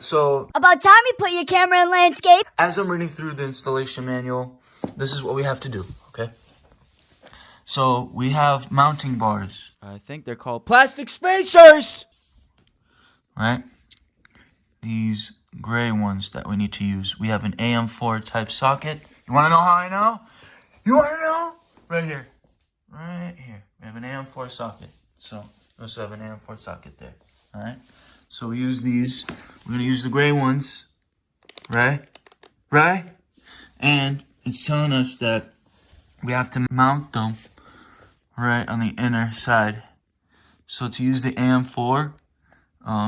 so about time you put your camera in landscape. As I'm reading through the installation manual, this is what we have to do, okay? So we have mounting bars. I think they're called plastic spacers, right? These gray ones that we need to use. We have an AM4 type socket. You want to know how I know? You want to know? Right here. Right here. We have an AM4 socket. So we also have an AM4 socket there. All right. So we use these. We're going to use the gray ones. Right? Right? And it's telling us that we have to mount them right on the inner side. So to use the AM4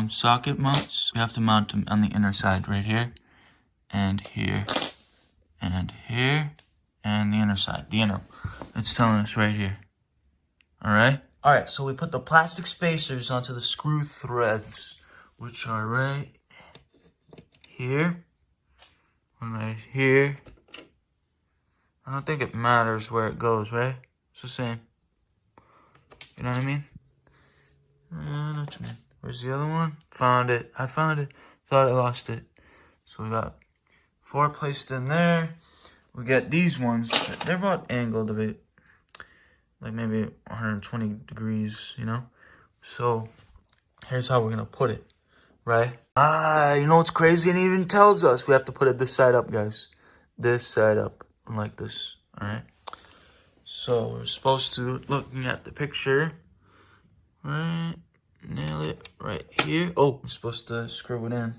socket mounts, we have to mount them on the inner side right here and here and here and the inner side. The inner. It's telling us right here. Alright? Alright, so we put the plastic spacers onto the screw threads, which are right here and right here. I don't think it matters where it goes, right? It's the same. You know what I mean? I know what you mean. Where's the other one? Found it. I found it. Thought I lost it. So we got 4 placed in there. We got these ones. They're about angled a bit. Like maybe 120 degrees, you know? So here's how we're going to put it, right? You know what's crazy? It even tells us we have to put it this side up, guys. This side up. Like this, alright? So we're supposed to, looking at the picture, right, nail it right here. Oh, we're supposed to screw it in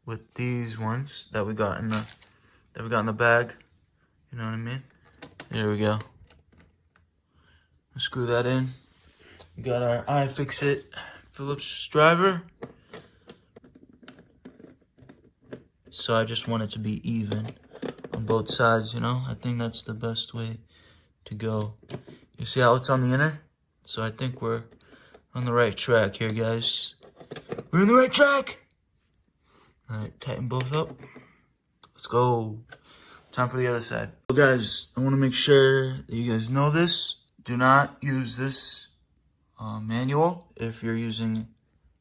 with these ones that we got in the bag. You know what I mean? There we go. Screw that in. We got our iFixit Phillips driver. So I just want it to be even on both sides, you know? I think that's the best way to go. You see how it's on the inner? So I think we're on the right track here, guys. We're on the right track! Alright, tighten both up. Let's go. Time for the other side. So guys, I want to make sure that you guys know this. Do not use this manual if you're using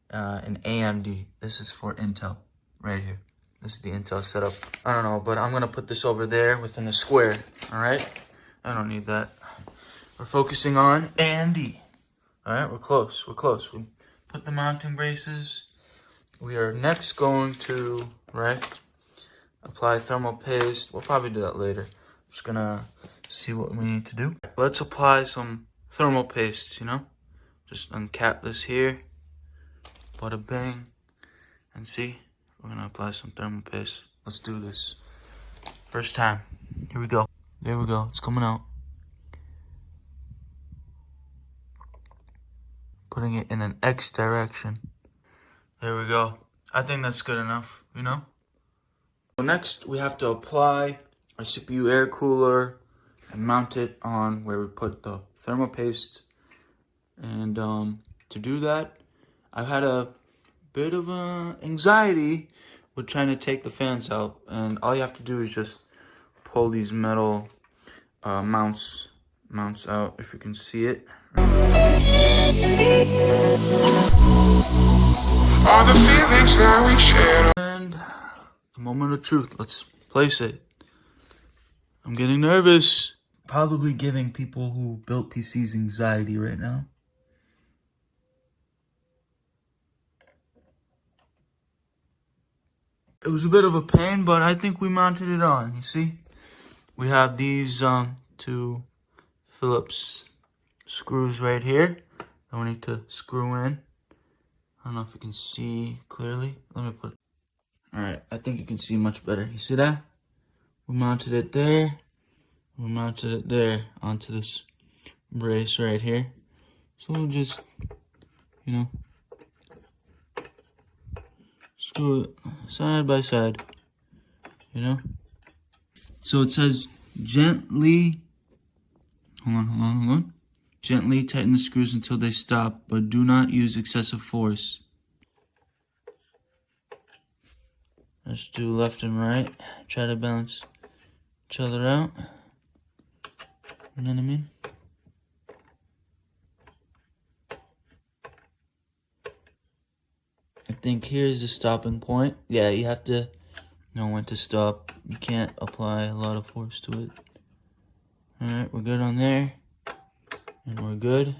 an AMD. This is for Intel, right here. This is the Intel setup. I don't know, but I'm going to put this over there within a square, alright? I don't need that. We're focusing on AMD. Alright, we're close, We put the mounting braces. We are next going to, right, apply thermal paste. We'll probably do that later. I'm just going to see what we need to do. Let's apply some thermal paste, you know? Just uncap this here. Bada bang. And see? We're going to apply some thermal paste. Let's do this. First time. Here we go. There we go. It's coming out. Putting it in an X direction. There we go. I think that's good enough, you know? So next, we have to apply our CPU air cooler and mount it on where we put the thermal paste. And to do that, I've had a bit of anxiety with trying to take the fans out, and all you have to do is just pull these metal mounts out, if you can see it. All the feelings that we share. And a moment of truth. Let's place it. I'm getting nervous. Probably giving people who built PCs anxiety right now. It was a bit of a pain, but I think we mounted it on, you see? We have these 2 Phillips screws right here that we need to screw in. I don't know if you can see clearly. Let me put it. Alright, I think you can see much better. You see that? We mounted it there. We mounted it there onto this brace right here. So we'll just, you know, screw it side by side, you know? So it says gently, hold on. Gently tighten the screws until they stop, but do not use excessive force. Let's do left and right. Try to balance each other out. You know what I mean? I think here's the stopping point. Yeah, you have to know when to stop. You can't apply a lot of force to it. Alright, we're good on there. And we're good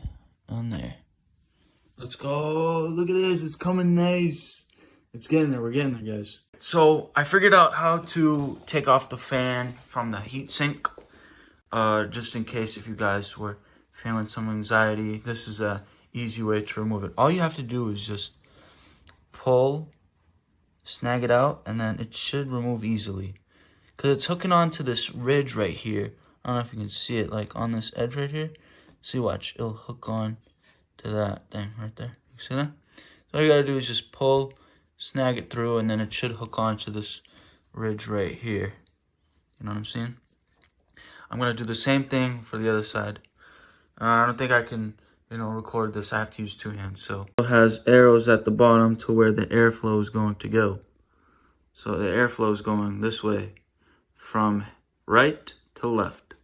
on there. Let's go. Look at this. It's coming nice. It's getting there. We're getting there, guys. So I figured out how to take off the fan from the heatsink. Just in case if you guys were feeling some anxiety, this is a easy way to remove it. All you have to do is just pull, snag it out, and then it should remove easily. Because it's hooking onto this ridge right here. I don't know if you can see it, like on this edge right here. See, watch, it'll hook on to that thing right there. You see that? So all you gotta do is just pull, snag it through, and then it should hook onto this ridge right here. You know what I'm saying? I'm gonna do the same thing for the other side. I don't think I can, record this. I have to use two hands. So it has arrows at the bottom to where the airflow is going to go. So the airflow is going this way, from right to left.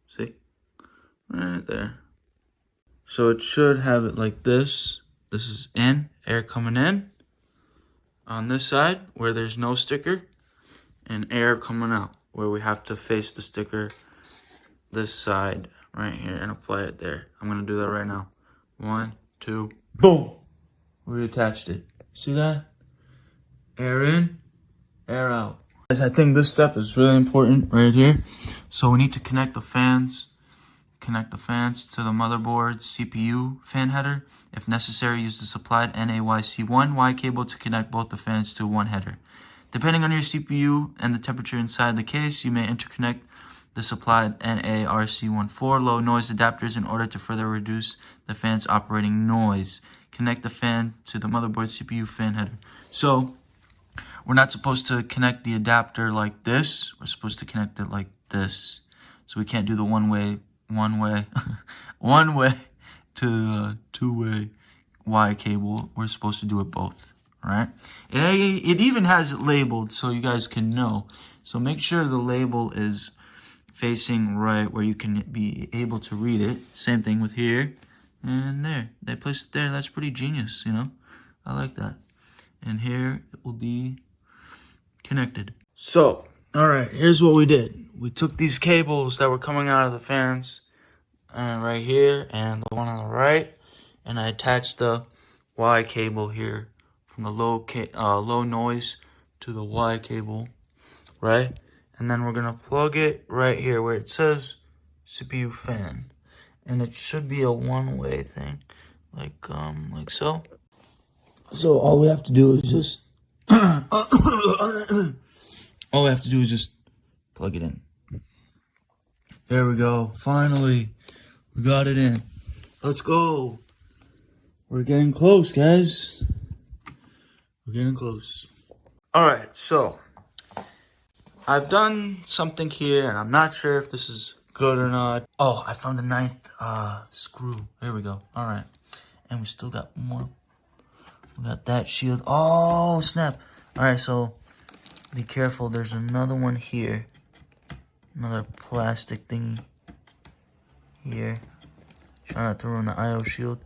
See? Right there. So it should have it like this. This is in, air coming in. On this side, where there's no sticker, and air coming out, where we have to face the sticker this side right here and apply it there. I'm gonna do that right now. 1, 2, boom! We attached it. See that? Air in, air out. Guys, I think this step is really important right here. So we need to connect the fans. Connect the fans to the motherboard's CPU fan header. If necessary, use the supplied NAYC1 Y cable to connect both the fans to one header. Depending on your CPU and the temperature inside the case, you may interconnect the supplied NARC14 low noise adapters in order to further reduce the fan's operating noise. Connect the fan to the motherboard CPU fan header. So we're not supposed to connect the adapter like this. We're supposed to connect it like this. So we can't do the one way to the two-way Y cable. We're supposed to do it both. All right. It even has it labeled so you guys can know. So make sure the label is facing right where you can be able to read it. Same thing with here and there. They placed it there. That's pretty genius, I like that. And here it will be connected. So, all right, here's what we did. We took these cables that were coming out of the fans right here and the one on the right, and I attached the Y cable here from the low noise to the Y cable, right? And then we're gonna plug it right here where it says CPU fan, and it should be a one-way thing, like so. So all we have to do is just plug it in. There we go. Finally, we got it in. Let's go. We're getting close, guys. We're getting close. All right, so I've done something here, and I'm not sure if this is good or not. Oh, I found a ninth screw. There we go. All right, and we still got more. We got that shield. Oh, snap. All right, so be careful. There's another one here. Another plastic thingy here. Try not to ruin the IO shield.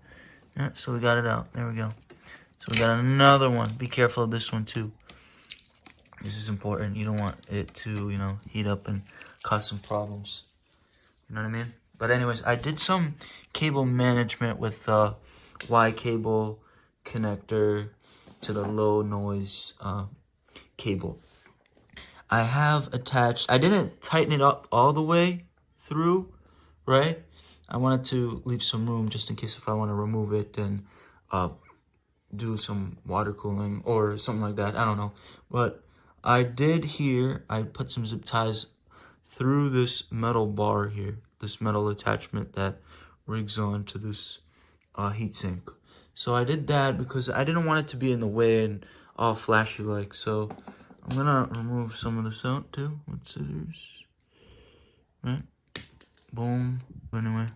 Yeah, so we got it out. There we go. So we got another one. Be careful of this one too. This is important. You don't want it to, heat up and cause some problems. You know what I mean? But anyways, I did some cable management with the Y cable connector to the low noise cable. I have attached, I didn't tighten it up all the way through, right? I wanted to leave some room just in case if I want to remove it and do some water cooling or something like that. I don't know. But I did here, I put some zip ties through this metal bar here, this metal attachment that rigs on to this heatsink. So I did that because I didn't want it to be in the way and all flashy like. So I'm gonna remove some of this out too with scissors. Right? Boom. Anyway,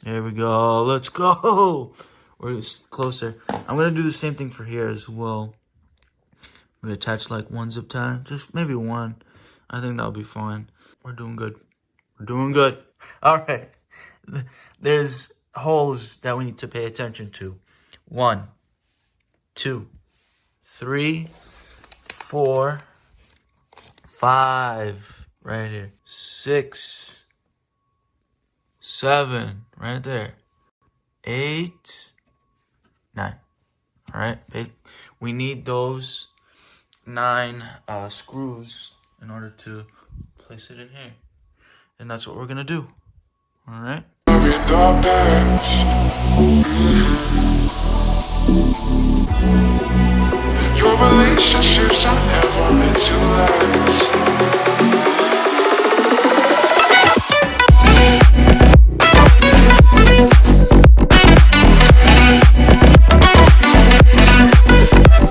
there we go. Let's go. We're just closer. I'm gonna do the same thing for here as well. We attach like one zip tie, just maybe one. I think that'll be fine. We're doing good. We're doing good. All right. There's holes that we need to pay attention to. 1, 2, 3, 4, 5, right here. 6, 7, right there. 8, 9. All right, we need those 9 screws in order to place it in here, and that's what we're gonna do. All right. Your relationships are never meant to last.